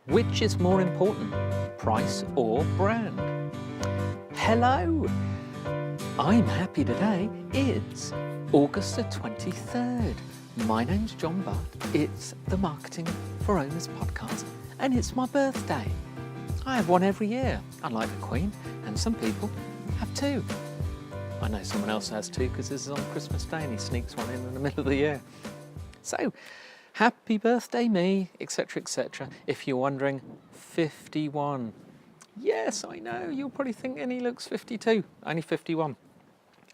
Which is more important, price or brand? Hello! I'm happy today. It's August the 23rd. My name's John Butt. It's the Marketing for Owners podcast, and it's my birthday. I have one every year, unlike the Queen, and some people have two. I know someone else has two because this is on Christmas Day and he sneaks one in the middle of the year. So, happy birthday me, etc, etc. If you're wondering, 51. Yes, I know, you're probably thinking he looks 52, only 51.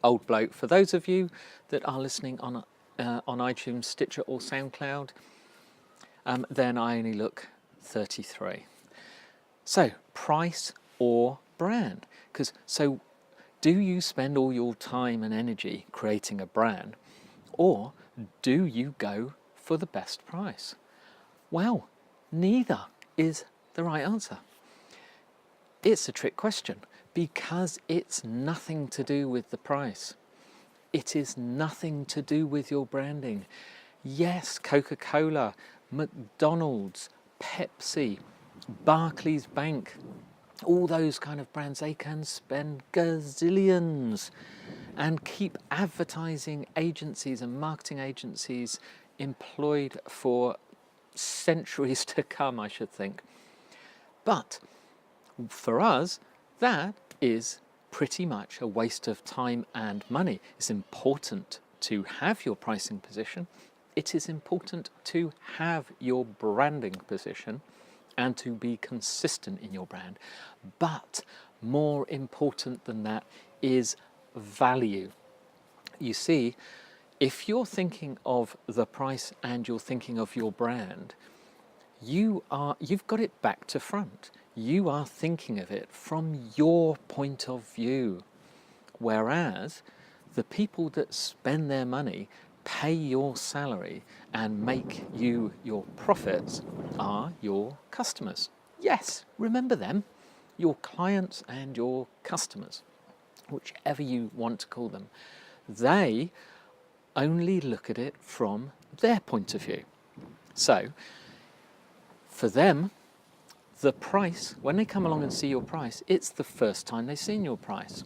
Old bloke. For those of you that are listening on iTunes, Stitcher or SoundCloud, then I only look 33. So, price or brand? So do you spend all your time and energy creating a brand, or do you go for the best price? Well, neither is the right answer. It's a trick question because it's nothing to do with the price. It is nothing to do with your branding. Yes, Coca-Cola, McDonald's, Pepsi, Barclays Bank, all those kind of brands, they can spend gazillions and keep advertising agencies and marketing agencies employed for centuries to come, I should think. But for us, that is pretty much a waste of time and money. It's important to have your pricing position. It is important to have your branding position and to be consistent in your brand. But more important than that is value. You see, if you're thinking of the price and you're thinking of your brand, you've got it back to front. You are thinking of it from your point of view. Whereas the people that spend their money, pay your salary and make you your profits are your customers. Yes, remember them, your clients and your customers, whichever you want to call them. They only look at it from their point of view. So for them, the price, when they come along and see your price, it's the first time they've seen your price.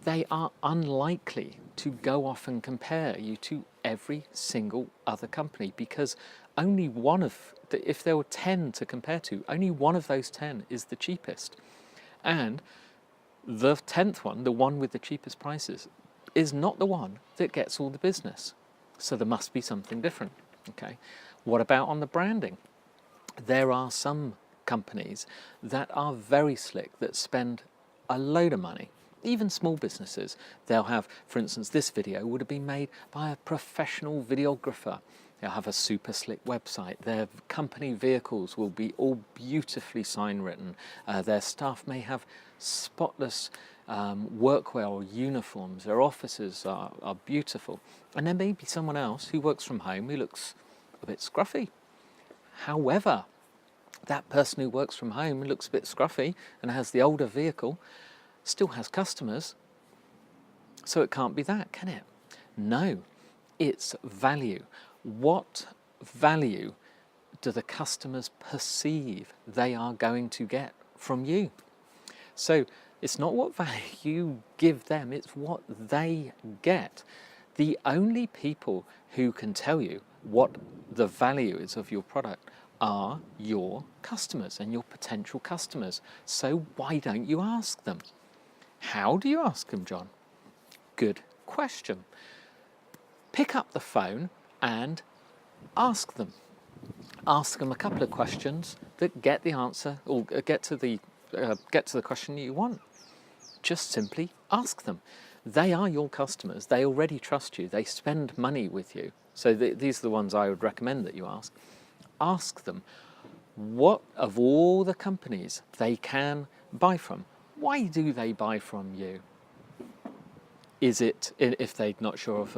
They are unlikely to go off and compare you to every single other company, because only one of, if there were 10 to compare to, only one of those 10 is the cheapest. And the 10th one, the one with the cheapest prices, is not the one that gets all the business. So there must be something different. Okay. What about on the branding? There are some companies that are very slick, that spend a load of money. Even small businesses, they'll have, for instance, this video would have been made by a professional videographer. They'll have a super slick website. Their company vehicles will be all beautifully sign written. Their staff may have spotless workwear or uniforms. Their offices are beautiful. And there may be someone else who works from home who looks a bit scruffy. However, that person who works from home and looks a bit scruffy and has the older vehicle still has customers. So it can't be that, can it? No, it's value. What value do the customers perceive they are going to get from you? So it's not what value you give them, it's what they get. The only people who can tell you what the value is of your product are your customers and your potential customers. So why don't you ask them? How do you ask them, John? Good question. Pick up the phone and ask them. Ask them a couple of questions that get the answer, or get to the question you want. Just simply ask them. They are your customers. They already trust you. They spend money with you. So these are the ones I would recommend that you ask. Ask them what of all the companies they can buy from, why do they buy from you? Is it, if they're not sure of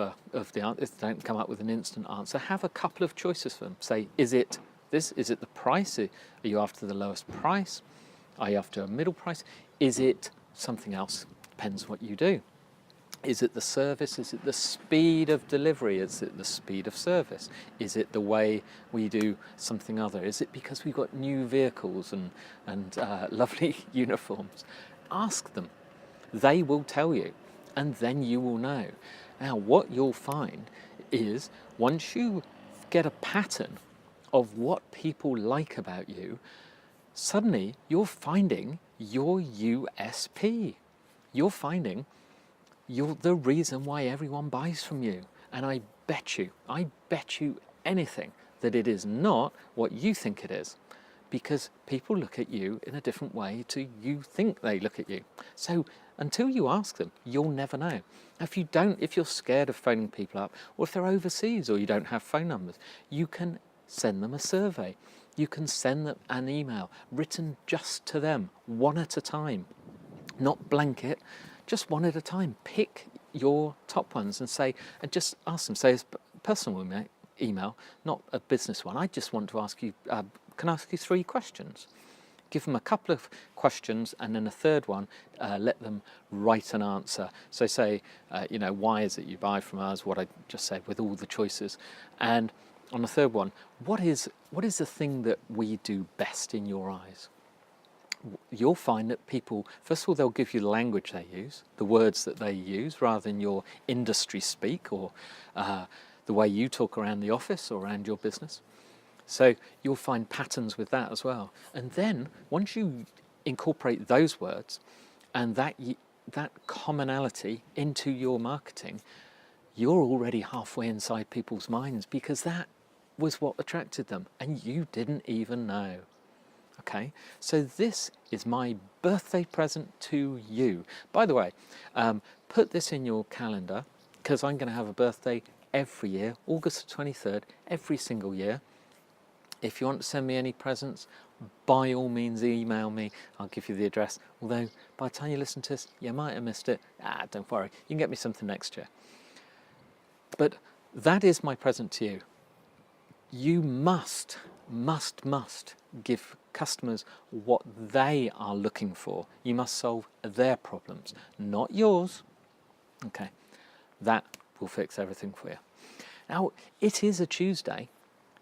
the answer, if they don't come up with an instant answer, have a couple of choices for them. Say, is it this? Is it the price? Are you after the lowest price? Are you after a middle price? Is it something else? Depends what you do. Is it the service? Is it the speed of delivery? Is it the speed of service? Is it the way we do something other? Is it because we've got new vehicles and lovely uniforms? Ask them. They will tell you, and then you will know. Now, what you'll find is once you get a pattern of what people like about you, suddenly you're finding your USP. You're finding you're the reason why everyone buys from you. And I bet you anything that it is not what you think it is, because people look at you in a different way to you think they look at you. So until you ask them, you'll never know. If you're scared of phoning people up, or if they're overseas or you don't have phone numbers, you can send them a survey. You can send them an email written just to them, one at a time, not blanket. Just one at a time. Pick your top ones and just ask them. Say it's a personal email, not a business one. I just want to ask you, can I ask you 3 questions? Give them a couple of questions, and then a third one, let them write an answer. So say, why is it you buy from us? What I just said with all the choices. And on the third one, what is the thing that we do best in your eyes? You'll find that people, first of all, they'll give you the language they use, the words that they use, rather than your industry speak or the way you talk around the office or around your business. So you'll find patterns with that as well. And then once you incorporate those words and that commonality into your marketing, you're already halfway inside people's minds, because that was what attracted them and you didn't even know. Okay, so this is my birthday present to you. By the way, put this in your calendar, because I'm going to have a birthday every year, August the 23rd, every single year. If you want to send me any presents, by all means email me. I'll give you the address. Although by the time you listen to this, you might have missed it. Don't worry, you can get me something next year. But that is my present to you. You must give customers what they are looking for. You must solve their problems, not yours. Okay, that will fix everything for you. Now, it is a Tuesday,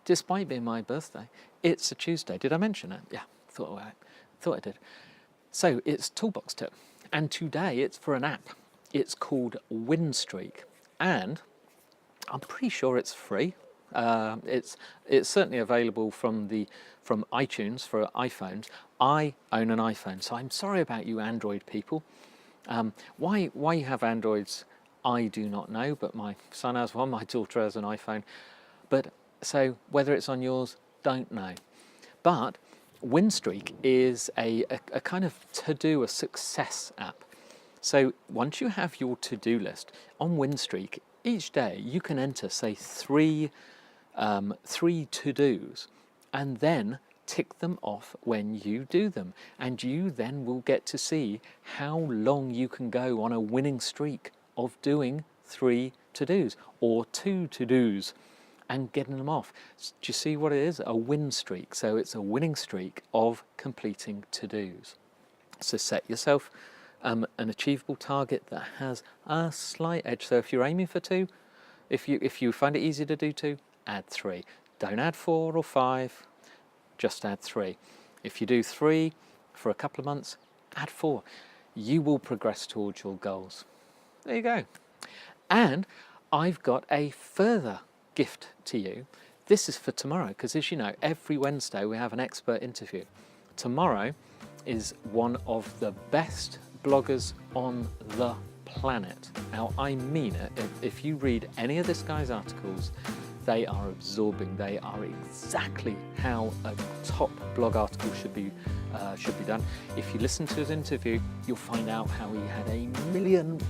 despite being my birthday. It's a Tuesday. Did I mention that? Yeah, thought I did. So it's Toolbox Tip, and today it's for an app. It's called Winstreak, and I'm pretty sure it's free. It's certainly available from iTunes for iPhones. I own an iPhone, so I'm sorry about you Android people. Why you have Androids, I do not know, but my son has one, my daughter has an iPhone. But so whether it's on yours, don't know. But Winstreak is a kind of to-do, a success app. So once you have your to-do list on Winstreak, each day you can enter, say, three to-dos, and then tick them off when you do them. And you then will get to see how long you can go on a winning streak of doing 3 to-dos or 2 to-dos and getting them off. Do you see what it is? A win streak. So it's a winning streak of completing to-dos. So set yourself an achievable target that has a slight edge. So if you're aiming for 2, if you find it easy to do 2, add 3. Don't add 4 or 5, just add 3. If you do 3 for a couple of months, add 4. You will progress towards your goals. There you go. And I've got a further gift to you. This is for tomorrow, because as you know, every Wednesday we have an expert interview. Tomorrow is one of the best bloggers on the planet. Now, I mean it. If you read any of this guy's articles, they are absorbing. They are exactly how a top blog article should be done. If you listen to his interview, you'll find out how he had a million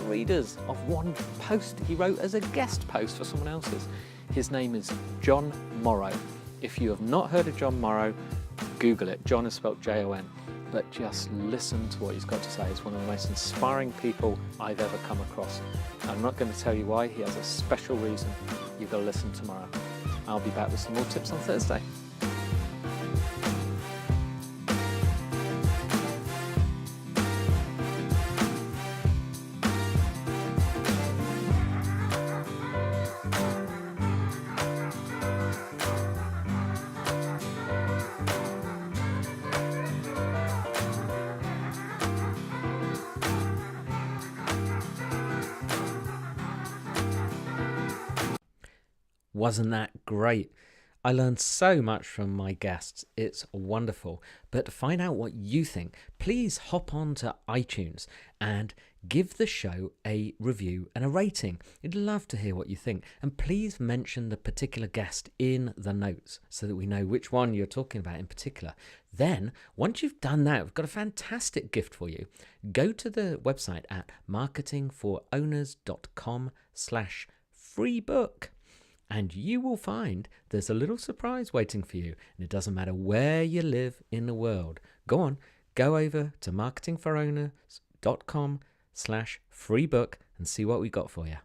readers of one post he wrote as a guest post for someone else's. His name is John Morrow. If you have not heard of John Morrow, Google it. John is spelled Jon, but just listen to what he's got to say. He's one of the most inspiring people I've ever come across. I'm not going to tell you why. He has a special reason. You've got to listen tomorrow. I'll be back with some more tips on Thursday. Wasn't that great? I learned so much from my guests. It's wonderful. But to find out what you think, please hop on to iTunes and give the show a review and a rating. I'd love to hear what you think. And please mention the particular guest in the notes so that we know which one you're talking about in particular. Then, once you've done that, we've got a fantastic gift for you. Go to the website at marketingforowners.com/free book. And you will find there's a little surprise waiting for you. And it doesn't matter where you live in the world. Go over to marketingforowners.com/free book and see what we got for you.